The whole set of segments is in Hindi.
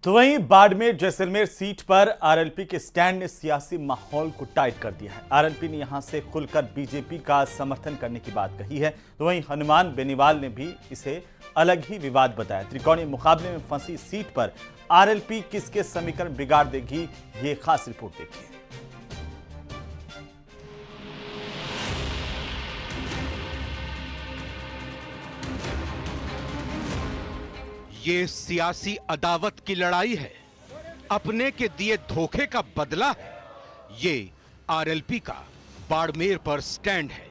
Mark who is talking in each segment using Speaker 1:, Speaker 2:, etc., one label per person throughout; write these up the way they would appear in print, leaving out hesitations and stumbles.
Speaker 1: तो वहीं बाड़मेर जैसलमेर सीट पर आरएलपी के स्टैंड ने सियासी माहौल को टाइट कर दिया है। आरएलपी ने यहां से खुलकर बीजेपी का समर्थन करने की बात कही है, तो वहीं हनुमान बेनीवाल ने भी इसे अलग ही विवाद बताया। त्रिकोणीय मुकाबले में फंसी सीट पर आरएलपी किसके समीकरण बिगाड़ देगी, ये खास रिपोर्ट देखिए।
Speaker 2: ये सियासी अदावत की लड़ाई है, अपने के दिए धोखे का बदला है। ये आरएलपी का बाड़मेर पर स्टैंड है,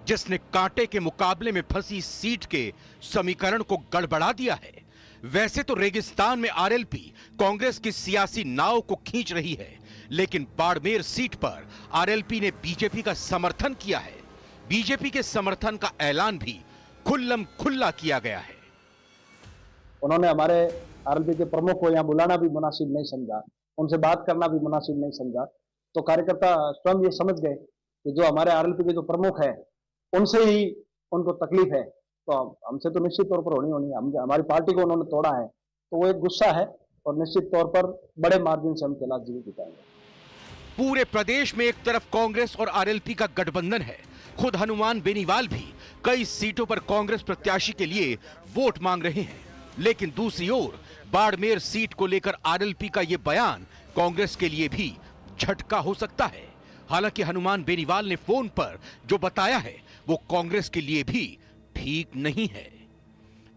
Speaker 2: जिसने कांटे के मुकाबले में फंसी सीट के समीकरण को गड़बड़ा दिया है। वैसे तो रेगिस्तान में आरएलपी कांग्रेस की सियासी नाव को खींच रही है, लेकिन बाड़मेर सीट पर आरएलपी ने बीजेपी का समर्थन किया है। बीजेपी के समर्थन का ऐलान भी खुल्लम खुल्ला किया गया है।
Speaker 3: उन्होंने हमारे आरएलपी के प्रमुख को यहाँ बुलाना भी मुनासिब नहीं समझा, उनसे बात करना भी मुनासिब नहीं समझा। तो कार्यकर्ता स्वयं ये समझ गए कि जो हमारे आरएलपी के जो प्रमुख है उनसे ही उनको तकलीफ है, तो हमसे तो निश्चित तौर पर होनी है। हमारी पार्टी को उन्होंने तोड़ा है, तो वो एक गुस्सा है और निश्चित तौर पर बड़े मार्जिन से हम खिलाफ जीवित जिताएंगे।
Speaker 2: पूरे प्रदेश में एक तरफ कांग्रेस और आरएलपी का गठबंधन है। खुद हनुमान बेनीवाल भी कई सीटों पर कांग्रेस प्रत्याशी के लिए वोट मांग रहे हैं, लेकिन दूसरी ओर बाड़मेर सीट को लेकर आरएलपी का यह बयान कांग्रेस के लिए भी झटका हो सकता है। हालांकि हनुमान बेनीवाल ने फोन पर जो बताया है वो कांग्रेस के लिए भी ठीक नहीं है,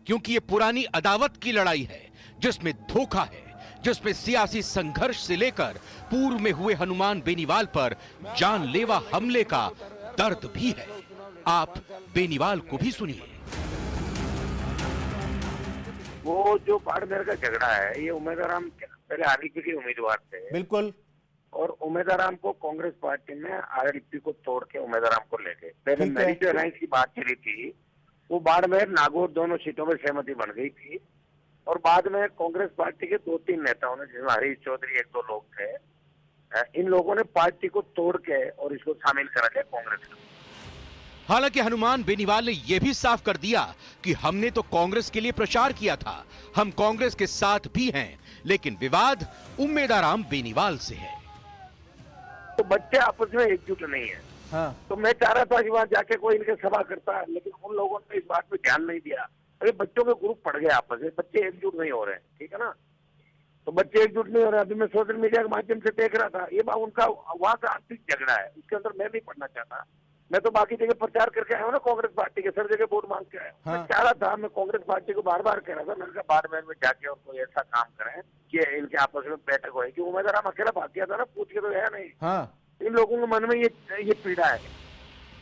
Speaker 2: क्योंकि ये पुरानी अदावत की लड़ाई है, जिसमें धोखा है, जिसमें सियासी संघर्ष से लेकर पूर्व में हुए हनुमान बेनीवाल पर जानलेवा हमले का दर्द भी है। आप बेनीवाल को भी सुनिए।
Speaker 4: वो जो बाड़मेर का झगड़ा है, ये उम्मीदवार पहले आरएलपी के उम्मीदवार थे,
Speaker 1: बिल्कुल,
Speaker 4: और उम्मीदवार को कांग्रेस पार्टी में आरएलपी को तोड़ के उम्मीदवार को ले गए। पहले मेरिट अलायंस की बात चली थी, वो बाड़मेर नागौर दोनों सीटों में सहमति बन गई थी, और बाद में कांग्रेस पार्टी के 2-3 नेताओं ने, जिसमें हरीश चौधरी 1-2 लोग थे, इन लोगों ने पार्टी को तोड़ के और इसको शामिल करा लिया कांग्रेस में।
Speaker 2: हालांकि हनुमान बेनीवाल ने यह भी साफ कर दिया कि हमने तो कांग्रेस के लिए प्रचार किया था, हम कांग्रेस के साथ भी हैं, लेकिन विवाद उम्मेदाराम बेनीवाल से है।
Speaker 4: तो बच्चे आपस में एकजुट नहीं है।
Speaker 1: हाँ।
Speaker 4: तो मैं चाह रहा था कि वहां जाके कोई इनके सभा करता, लेकिन उन लोगों ने इस बात पे ध्यान नहीं दिया। अभी बच्चों के ग्रुप पड़ गए आपस में, बच्चे एकजुट नहीं हो रहे हैं, ठीक है ना। तो बच्चे एकजुट नहीं हो रहे। अभी मैं सोशल मीडिया के माध्यम से देख रहा था, ये उनका वहां का आंतरिक झगड़ा है, उसके अंदर मैं नहीं पढ़ना चाहता। मैं तो बाकी जगह प्रचार करके आया हूँ ना, कांग्रेस पार्टी के सर जगह वोट मांग के आया हूँ।
Speaker 1: हाँ।
Speaker 4: मैं चाह रहा था, मैं कांग्रेस पार्टी को बार बार कह रहा था, मैंने कहा बाड़मेर में जाके और कोई ऐसा काम करें कि इनके आपस में बैठक हो, कि उम्मीदवार हम अकेला भाग गया था ना, पूछ के तो है नहीं।
Speaker 1: हाँ।
Speaker 4: इन लोगों के मन में ये पीड़ा है।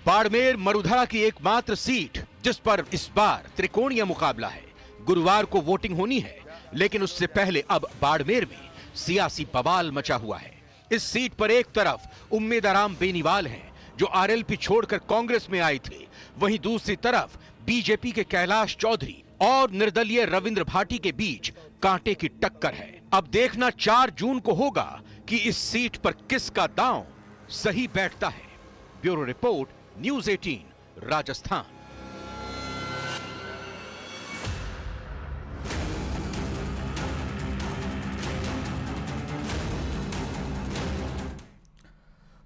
Speaker 2: बाड़मेर मरुधरा की एकमात्र सीट जिस पर इस बार त्रिकोणीय मुकाबला है। गुरुवार को वोटिंग होनी है, लेकिन उससे पहले अब बाड़मेर में सियासी बवाल मचा हुआ है। इस सीट पर एक तरफ उम्मेदाराम बेनीवाल हैं, जो आरएलपी छोड़कर कांग्रेस में आए थे, वहीं दूसरी तरफ बीजेपी के कैलाश चौधरी और निर्दलीय रविंद्र भाटी के बीच कांटे की टक्कर है। अब देखना 4 जून को होगा कि इस सीट पर किसका दांव सही बैठता है। Bureau report, news 18, Rajasthan.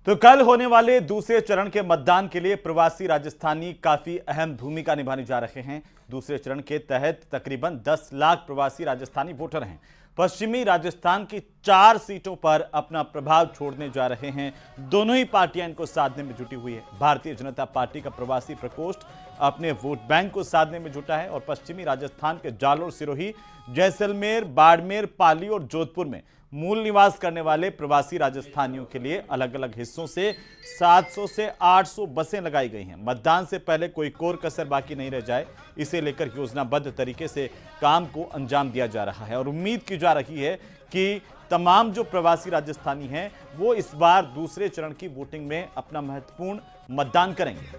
Speaker 1: तो कल होने वाले दूसरे चरण के मतदान के लिए प्रवासी राजस्थानी काफी अहम भूमिका निभाने जा रहे हैं। दूसरे चरण के तहत तकरीबन 10 लाख प्रवासी राजस्थानी वोटर हैं। पश्चिमी राजस्थान की 4 सीटों पर अपना प्रभाव छोड़ने जा रहे हैं। दोनों ही पार्टियां इनको साधने में जुटी हुई है। भारतीय जनता पार्टी का प्रवासी प्रकोष्ठ अपने वोट बैंक को साधने में जुटा है और पश्चिमी राजस्थान के जालोर, सिरोही, जैसलमेर, बाड़मेर, पाली और जोधपुर में मूल निवास करने वाले प्रवासी राजस्थानियों के लिए अलग अलग हिस्सों से 700 से 800 बसें लगाई गई हैं। मतदान से पहले कोई कोर कसर बाकी नहीं रह जाए, इसे लेकर योजनाबद्ध तरीके से काम को अंजाम दिया जा रहा है और उम्मीद की जा रही है कि तमाम जो प्रवासी राजस्थानी हैं वो इस बार दूसरे चरण की वोटिंग में अपना महत्वपूर्ण मतदान करेंगे।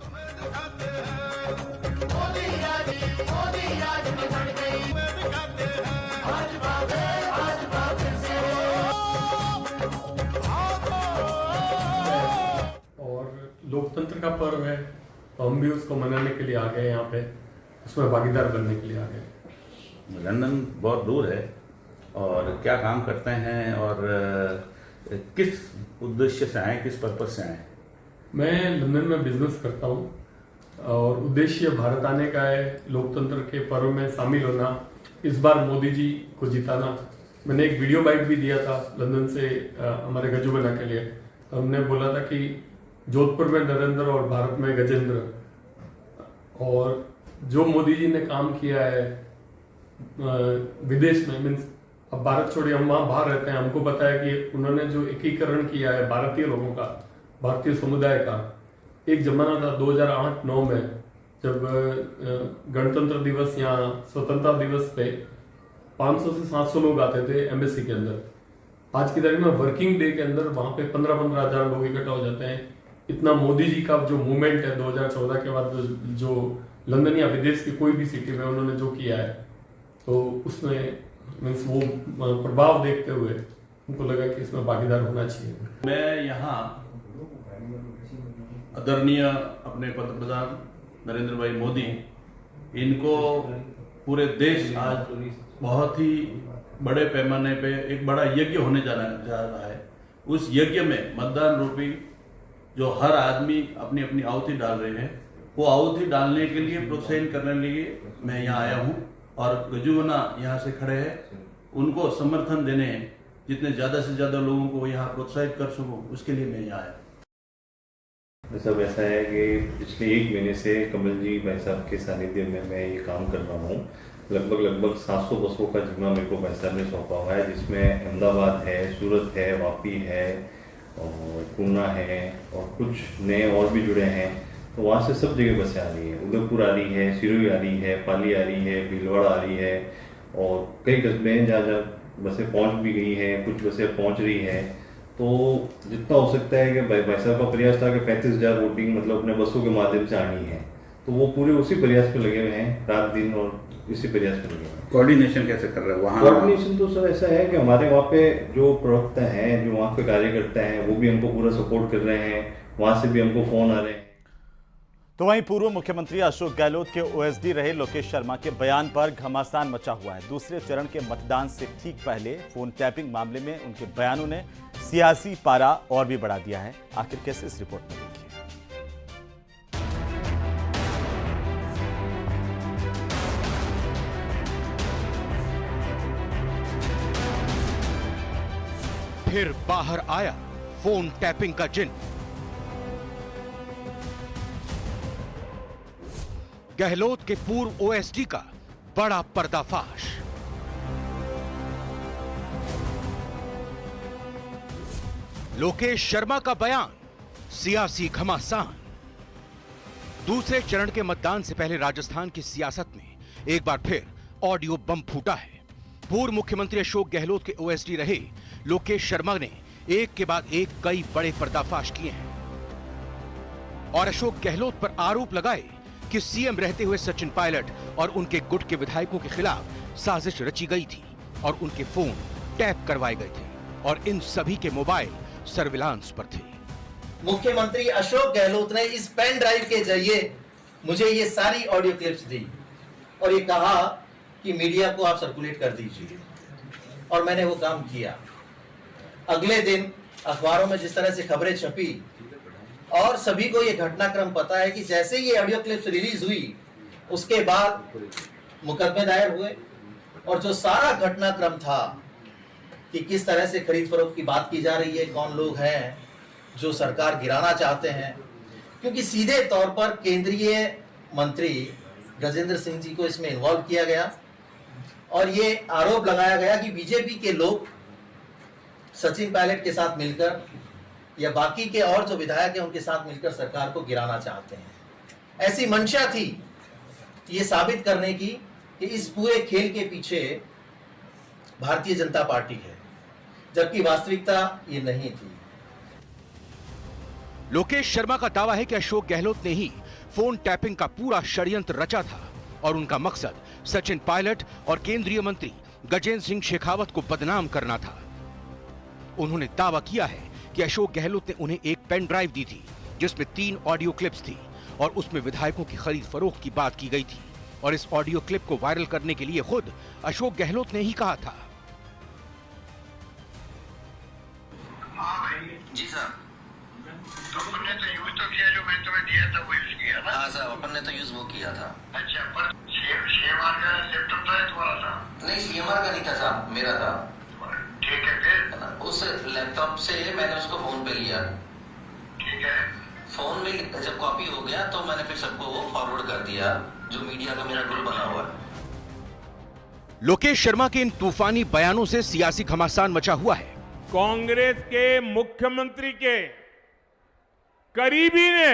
Speaker 5: लोकतंत्र का पर्व है, तो हम भी उसको मनाने के लिए आ गए, यहाँ पे उसमें भागीदार बनने के लिए आ गए।
Speaker 6: लंदन बहुत दूर है, और क्या काम करते हैं और किस उद्देश्य से आए, किस पर्पज से आए?
Speaker 5: मैं लंदन में बिजनेस करता हूँ और उद्देश्य भारत आने का है, लोकतंत्र के पर्व में शामिल होना, इस बार मोदी जी को जिताना। मैंने एक वीडियो बाइट भी दिया था लंदन से हमारे गजुबना के लिए। हमने बोला था कि जोधपुर में नरेंद्र और भारत में गजेंद्र, और जो मोदी जी ने काम किया है विदेश में, मीन्स अब भारत छोड़िए, हम वहाँ बाहर रहते हैं, हमको पता है कि उन्होंने जो एकीकरण किया है भारतीय लोगों का, भारतीय समुदाय का। एक जमाना था 2008-9 में जब गणतंत्र दिवस या स्वतंत्रता दिवस पे 500 से 700 लोग आते थे एम्बेसी के अंदर। आज की तारीख में वर्किंग डे के अंदर वहां पे 15-15 हजार लोग इकट्ठा हो जाते हैं। इतना मोदी जी का जो मूवमेंट है 2014 के बाद जो लंदन या विदेश की कोई भी सिटी में उन्होंने जो किया है, तो उसमें मीन्स वो प्रभाव देखते हुए उनको लगा कि इसमें भागीदार होना चाहिए।
Speaker 6: मैं यहाँ आदरणीय अपने पंतप्रधान नरेंद्र भाई मोदी, इनको पूरे देश आज बहुत ही बड़े पैमाने पे एक बड़ा यज्ञ होने जा रहा है। उस यज्ञ में मतदान रूपी जो हर आदमी अपनी अपनी आहुति डाल रहे हैं, वो आहुति डालने के लिए प्रोत्साहित करने के लिए मैं यहाँ आया हूँ और गजुबना यहाँ से खड़े हैं, उनको समर्थन देने, जितने ज़्यादा से ज़्यादा लोगों को यहाँ प्रोत्साहित कर सकूँ, उसके लिए मैं यहाँ आया।
Speaker 7: सब ऐसा है कि पिछले 1 महीने से कमल जी भाई साहब के सानिध्य में मैं ये काम कर रहा हूँ। लगभग 700 बसों का जिम्मा मेरे को भाई साहब ने सौंपा हुआ है, जिसमें अहमदाबाद है, सूरत है, वापी है और पूना है और कुछ नए और भी जुड़े हैं। तो वहाँ से सब जगह बसें आ रही है, उदयपुर आ रही है, सिरोही आ रही है, पाली आ रही है, भीलवाड़ा आ रही है और कई कस्बे हैं जहाँ बसें पहुँच भी गई हैं, कुछ बसें पहुँच रही है। तो जितना हो सकता है कि भाई साहब का प्रयास था कि 35,000 वोटिंग मतलब अपने बसों के माध्यम से आनी है, तो वो पूरे उसी प्रयास पे लगे हुए हैं, रात दिन और इसी प्रयास पे लगे हुए हैं।
Speaker 6: कोऑर्डिनेशन कैसे कर रहे हैं वहाँ?
Speaker 7: कोऑर्डिनेशन तो सर ऐसा है कि हमारे वहाँ पे जो प्रवक्ता हैं, जो वहाँ पे कार्यकर्ता हैं, वो भी हमको पूरा सपोर्ट कर रहे हैं, वहाँ से भी हमको फोन आ रहे हैं।
Speaker 1: तो वहीं पूर्व मुख्यमंत्री अशोक गहलोत के ओएसडी रहे लोकेश शर्मा के बयान पर घमासान मचा हुआ है। दूसरे चरण के मतदान से ठीक पहले फोन टैपिंग मामले में उनके बयानों ने सियासी पारा और भी बढ़ा दिया है। आखिर कैसे, इस रिपोर्ट में देखिए।
Speaker 2: फिर बाहर आया फोन टैपिंग का जिन। गहलोत के पूर्व ओएसडी का बड़ा पर्दाफाश। लोकेश शर्मा का बयान, सियासी घमासान। दूसरे चरण के मतदान से पहले राजस्थान की सियासत में एक बार फिर ऑडियो बम फूटा है। पूर्व मुख्यमंत्री अशोक गहलोत के ओएसडी रहे लोकेश शर्मा ने एक के बाद एक कई बड़े पर्दाफाश किए हैं और अशोक गहलोत पर आरोप लगाए कि सीएम रहते हुए सचिन पायलट और उनके गुट के विधायकों के खिलाफ साजिश रची गई थी और उनके फोन टैप करवाए गए थे और इन सभी के मोबाइल सर्विलांस पर थे।
Speaker 8: मुख्यमंत्री अशोक गहलोत ने इस पेन ड्राइव के जरिए मुझे ये सारी ऑडियो क्लिप्स दी और ये कहा कि मीडिया को आप सर्कुलेट कर दीजिए और मैंने वो काम किया। अगले दिन अखबारों में जिस तरह से खबरें छपी और सभी को ये घटनाक्रम पता है कि जैसे ये ऑडियो क्लिप्स रिलीज हुई उसके बाद मुकदमे दायर हुए और जो सारा घटनाक्रम था कि किस तरह से खरीद फरोख्त की बात की जा रही है, कौन लोग हैं जो सरकार गिराना चाहते हैं, क्योंकि सीधे तौर पर केंद्रीय मंत्री गजेंद्र सिंह जी को इसमें इन्वॉल्व किया गया और ये आरोप लगाया गया कि बीजेपी के लोग सचिन पायलट के साथ मिलकर या बाकी के और जो विधायक हैं उनके साथ मिलकर सरकार को गिराना चाहते हैं। ऐसी मंशा थी ये साबित करने की कि इस पूरे खेल के पीछे भारतीय जनता पार्टी है, जबकि वास्तविकता ये नहीं थी।
Speaker 2: लोकेश शर्मा का दावा है कि अशोक गहलोत ने ही फोन टैपिंग का पूरा षड्यंत्र रचा था और उनका मकसद सचिन पायलट और केंद्रीय मंत्री गजेंद्र सिंह शेखावत को बदनाम करना था। उन्होंने दावा किया है कि अशोक गहलोत ने उन्हें एक पेन ड्राइव दी थी जिसमें 3 ऑडियो क्लिप्स थी और उसमें विधायकों की खरीद फरोख्त की बात की गई थी और इस ऑडियो क्लिप को वायरल करने के लिए खुद अशोक गहलोत ने ही कहा था।
Speaker 8: किया था।
Speaker 9: अच्छा, पर सीएमआर का लैपटॉप था तुम्हारा था?
Speaker 8: नहीं, सीएमआर का नहीं था साहब, मेरा था।
Speaker 9: ठीक है, फिर
Speaker 8: उस लैपटॉप से मैंने उसको फोन पे लिया।
Speaker 9: ठीक है,
Speaker 8: फोन में जब कॉपी हो गया तो मैंने फिर सबको वो फॉरवर्ड कर दिया, जो मीडिया का मेरा ग्रुप बना हुआ है।
Speaker 2: लोकेश शर्मा के इन तूफानी बयानों से सियासी घमासान मचा हुआ है।
Speaker 10: कांग्रेस के मुख्यमंत्री के करीबी ने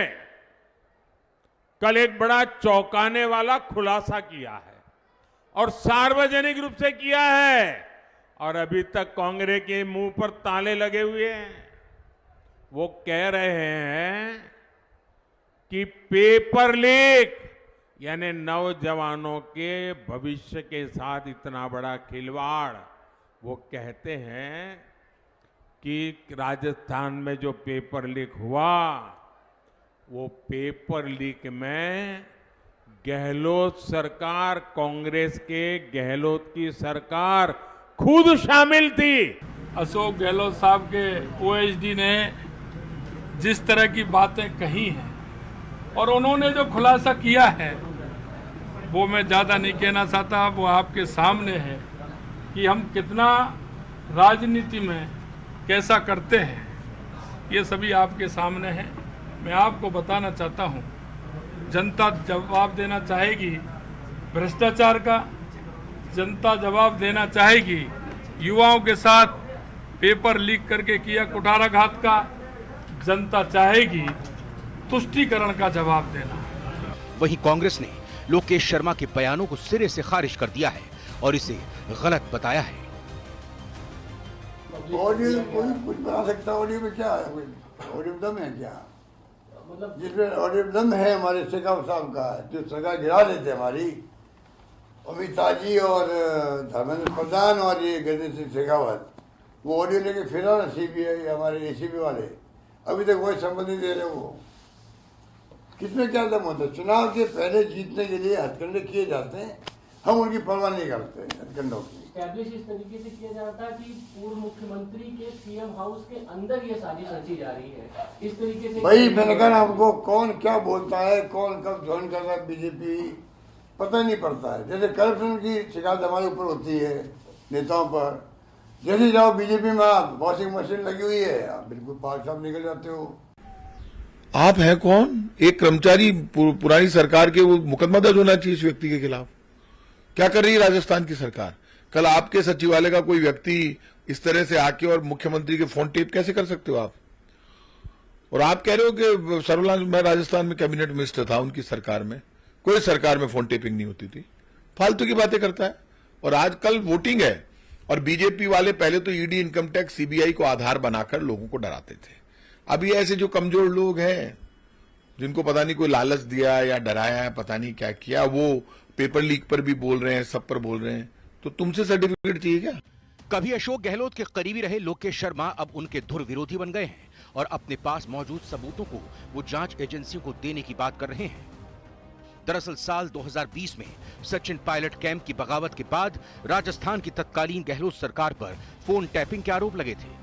Speaker 10: कल एक बड़ा चौंकाने वाला खुलासा किया है और सार्वजनिक रूप से किया है, और अभी तक कांग्रेस के मुंह पर ताले लगे हुए हैं। वो कह रहे हैं कि पेपर लीक यानी नौजवानों के भविष्य के साथ इतना बड़ा खिलवाड़। वो कहते हैं कि राजस्थान में जो पेपर लीक हुआ, वो पेपर लीक में गहलोत सरकार, कांग्रेस के गहलोत की सरकार खुद शामिल थी।
Speaker 5: अशोक गहलोत साहब के ओएसडी ने जिस तरह की बातें कही हैं और उन्होंने जो खुलासा किया है, वो मैं ज़्यादा नहीं कहना चाहता, वो आपके सामने है कि हम कितना राजनीति में कैसा करते हैं, ये सभी आपके सामने है। मैं आपको बताना चाहता हूँ, जनता जवाब देना चाहेगी भ्रष्टाचार का, जनता जवाब देना चाहेगी युवाओं के साथ पेपर लीक करके किया कुठाराघात का, जनता चाहेगी तुष्टीकरण का जवाब देना।
Speaker 2: वहीं कांग्रेस ने लोकेश शर्मा के बयानों को सिरे से खारिज कर दिया है और इसे गलत बताया है।
Speaker 11: ऑडियो कोई कुछ बना सकता है, ऑडियो में क्या है, ऑडियो में दम है क्या? जिसमें ऑडियो में दम है हमारे शेखावत साहब का, जो सरकार गिरा देते हमारी, अमिताभ जी और धर्मेंद्र प्रधान और ये गजेंद्र सिंह शेखावत, वो ऑडियो लेके फिरा ना सीबीआई हमारे एसीबी वाले, अभी तक वही संबंध नहीं दे रहे। वो किसमें क्या दम होता है? चुनाव के पहले जीतने के लिए हथकंडे किए जाते हैं, हम उनकी परवाह नहीं करते हथकंडों की।
Speaker 12: एस्टैब्लिश इस तरीके से किया जाता है कि पूर्व मुख्यमंत्री के सीएम हाउस के अंदर ये साजिश रची जा रही है, इस तरीके से।
Speaker 11: भाई मैंने कहा हमको कौन क्या बोलता है, कौन कब ज्वाइन कर रहा है बीजेपी, पता नहीं पड़ता है। जैसे करप्शन की शिकायत हमारे ऊपर होती है नेताओं पर, जैसे जाओ बीजेपी में आप वॉशिंग मशीन लगी हुई है, आप बिल्कुल पार्क साहब निकल जाते हो।
Speaker 13: आप हैं कौन? एक कर्मचारी, पुरानी सरकार के, वो मुकदमा दर्ज होना चाहिए इस व्यक्ति के खिलाफ। क्या कर रही है राजस्थान की सरकार? कल आपके सचिवालय का कोई व्यक्ति इस तरह से आके और मुख्यमंत्री के फोन टेप कैसे कर सकते हो आप? और आप कह रहे हो कि सर्वलाल, मैं राजस्थान में कैबिनेट मिनिस्टर था उनकी सरकार में, कोई सरकार में फोन टेपिंग नहीं होती थी। फालतू की बातें करता है। और आज कल वोटिंग है और बीजेपी वाले पहले तो ईडी, इनकम टैक्स, सीबीआई को आधार बनाकर लोगों को डराते थे। अभी ऐसे जो कमजोर लोग हैं, जिनको पता नहीं कोई लालच दिया या डराया है, पता नहीं क्या किया, वो पेपर लीक पर भी बोल रहे हैं, सब पर बोल रहे हैं। तो तुमसे सर्टिफिकेट चाहिए क्या?
Speaker 2: कभी अशोक गहलोत के करीबी रहे लोकेश शर्मा अब उनके धुर विरोधी बन गए हैं और अपने पास मौजूद सबूतों को वो जांच एजेंसियों को देने की बात कर रहे हैं। दरअसल साल 2020 में सचिन पायलट कैंप की बगावत के बाद राजस्थान की तत्कालीन गहलोत सरकार पर फोन टैपिंग के आरोप लगे थे।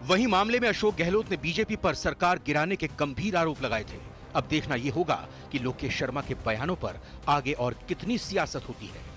Speaker 2: वहीं मामले में अशोक गहलोत ने बीजेपी पर सरकार गिराने के गंभीर आरोप लगाए थे। अब देखना यह होगा कि लोकेश शर्मा के बयानों पर आगे और कितनी सियासत होती है।